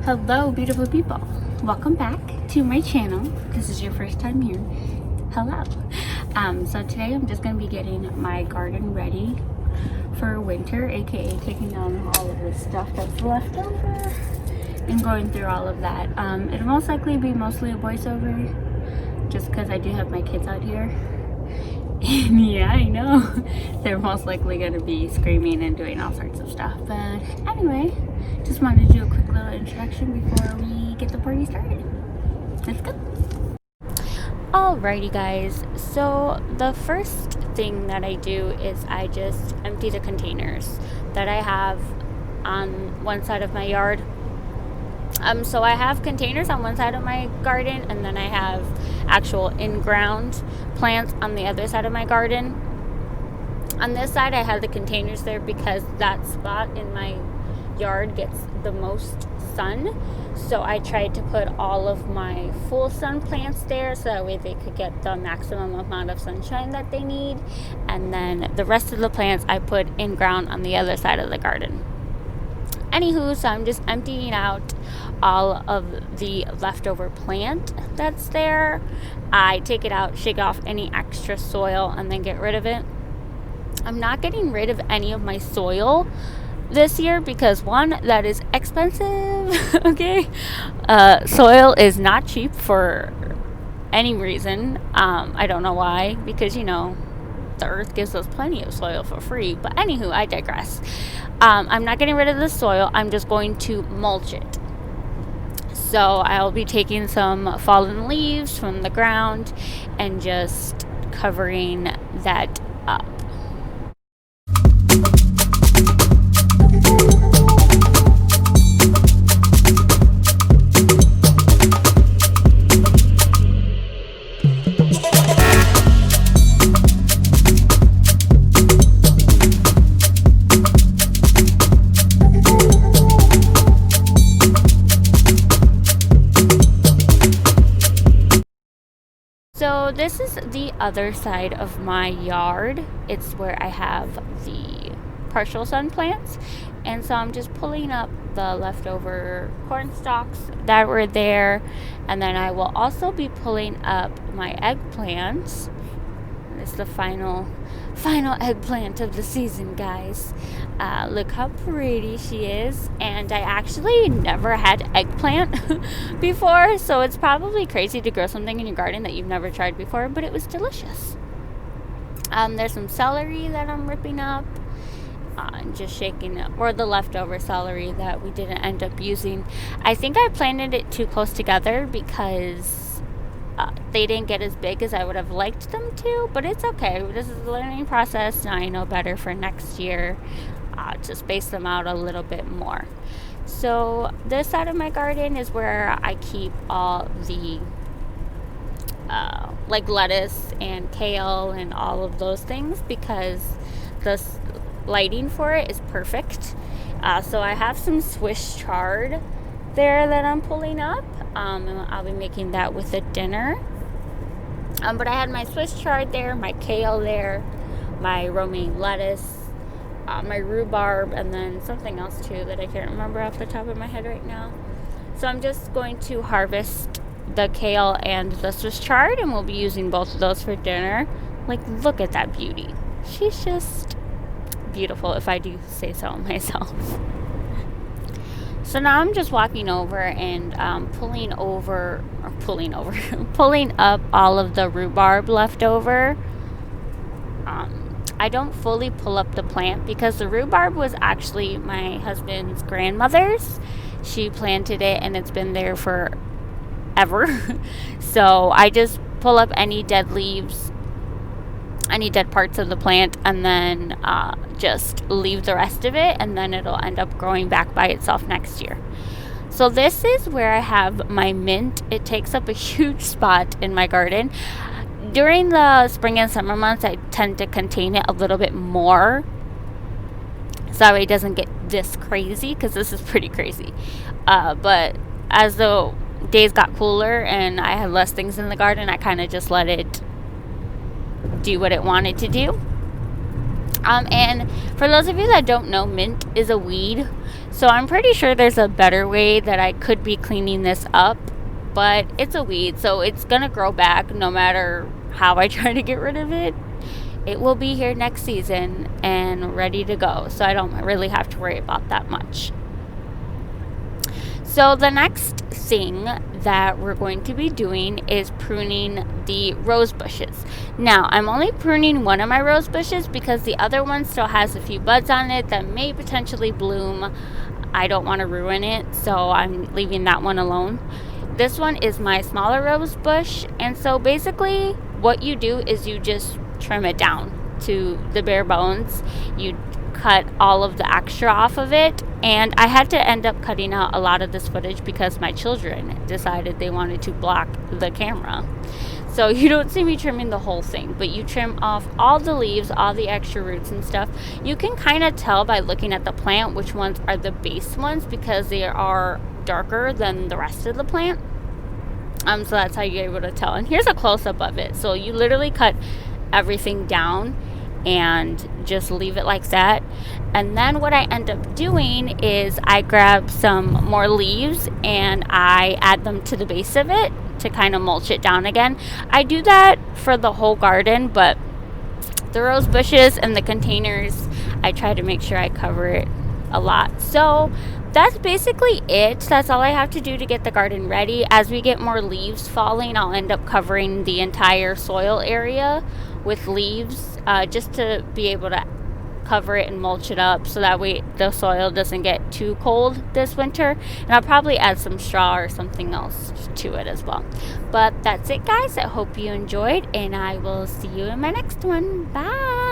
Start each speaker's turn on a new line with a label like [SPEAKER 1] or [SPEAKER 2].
[SPEAKER 1] Hello, beautiful people. Welcome back to my channel. If this is your first time here, hello. So today I'm just going to be getting my garden ready for winter, aka taking down all of the stuff that's left over and going through all of that. It'll most likely be mostly a voiceover just because I do have my kids out here. And yeah, I know they're most likely going to be screaming and doing all sorts of stuff. But anyway, just wanted to do a quick little introduction before we get the party started. Let's go. Alrighty guys, so the first thing that I do is I just empty the containers that I have on one side of my yard. So I have containers on one side of my garden, and then I have actual in-ground plants on the other side of my garden. On this side I have the containers there because that spot in my yard gets the most sun, so I tried to put all of my full sun plants there so that way they could get the maximum amount of sunshine that they need, and then the rest of the plants I put in ground on the other side of the garden. Anywho, so I'm just emptying out all of the leftover plant that's there. I take it out, shake off any extra soil, and then get rid of it. I'm not getting rid of any of my soil this year because one, that is expensive. Okay, soil is not cheap for any reason. I don't know why, because you know the earth gives us plenty of soil for free. But anywho, I digress. I'm not getting rid of the soil. I'm just going to mulch it. So I'll be taking some fallen leaves from the ground and just covering that up. So this is the other side of my yard. It's where I have the partial sun plants, and so I'm just pulling up the leftover corn stalks that were there, and then I will also be pulling up my eggplants. It's the final eggplant of the season, guys. Look how pretty she is. And I actually never had eggplant before, so it's probably crazy to grow something in your garden that you've never tried before, but it was delicious. There's some celery that I'm ripping up and just shaking it, or the leftover celery that we didn't end up using. I think I planted it too close together because they didn't get as big as I would have liked them to, but it's okay. This is a learning process. Now I know better for next year to space them out a little bit more. So this side of my garden is where I keep all the like lettuce and kale and all of those things because the lighting for it is perfect. So I have some Swiss chard there that I'm pulling up, and I'll be making that with a dinner. But I had my Swiss chard there, my kale there, my romaine lettuce, my rhubarb, and then something else too that I can't remember off the top of my head right now. So I'm just going to harvest the kale and the Swiss chard, and we'll be using both of those for dinner. Like, look at that beauty. She's just beautiful, if I do say so myself. So now I'm just walking over and pulling up all of the rhubarb left over. I don't fully pull up the plant because the rhubarb was actually my husband's grandmother's. She planted it and it's been there forever. So I just pull up any dead leaves, any dead parts of the plant, and then just leave the rest of it, and then it'll end up growing back by itself next year. So this is where I have my mint. It takes up a huge spot in my garden. During the spring and summer months, I tend to contain it a little bit more so that way it doesn't get this crazy, because this is pretty crazy. But as the days got cooler and I had less things in the garden, I kind of just let it do what it wanted to do. And for those of you that don't know, mint is a weed. So I'm pretty sure there's a better way that I could be cleaning this up, but it's a weed, so it's gonna grow back no matter how I try to get rid of it. It will be here next season and ready to go, so I don't really have to worry about that much. So the next thing that we're going to be doing is pruning the rose bushes. Now, I'm only pruning one of my rose bushes because the other one still has a few buds on it that may potentially bloom. I don't want to ruin it, so I'm leaving that one alone. This one is my smaller rose bush, and so basically what you do is you just trim it down to the bare bones. You cut all of the extra off of it, and I had to end up cutting out a lot of this footage because my children decided they wanted to block the camera. So you don't see me trimming the whole thing, but you trim off all the leaves, all the extra roots and stuff. You can kind of tell by looking at the plant which ones are the base ones because they are darker than the rest of the plant. So that's how you're able to tell. And here's a close-up of it. So you literally cut everything down and just leave it like that. And then what I end up doing is I grab some more leaves and I add them to the base of it to kind of mulch it down again. I do that for the whole garden, but the rose bushes and the containers, I try to make sure I cover it a lot. So that's basically it. That's all I have to do to get the garden ready. As we get more leaves falling, I'll end up covering the entire soil area with leaves, just to be able to cover it and mulch it up so that way the soil doesn't get too cold this winter. And I'll probably add some straw or something else to it as well. But that's it, guys. I hope you enjoyed, and I will see you in my next one. Bye.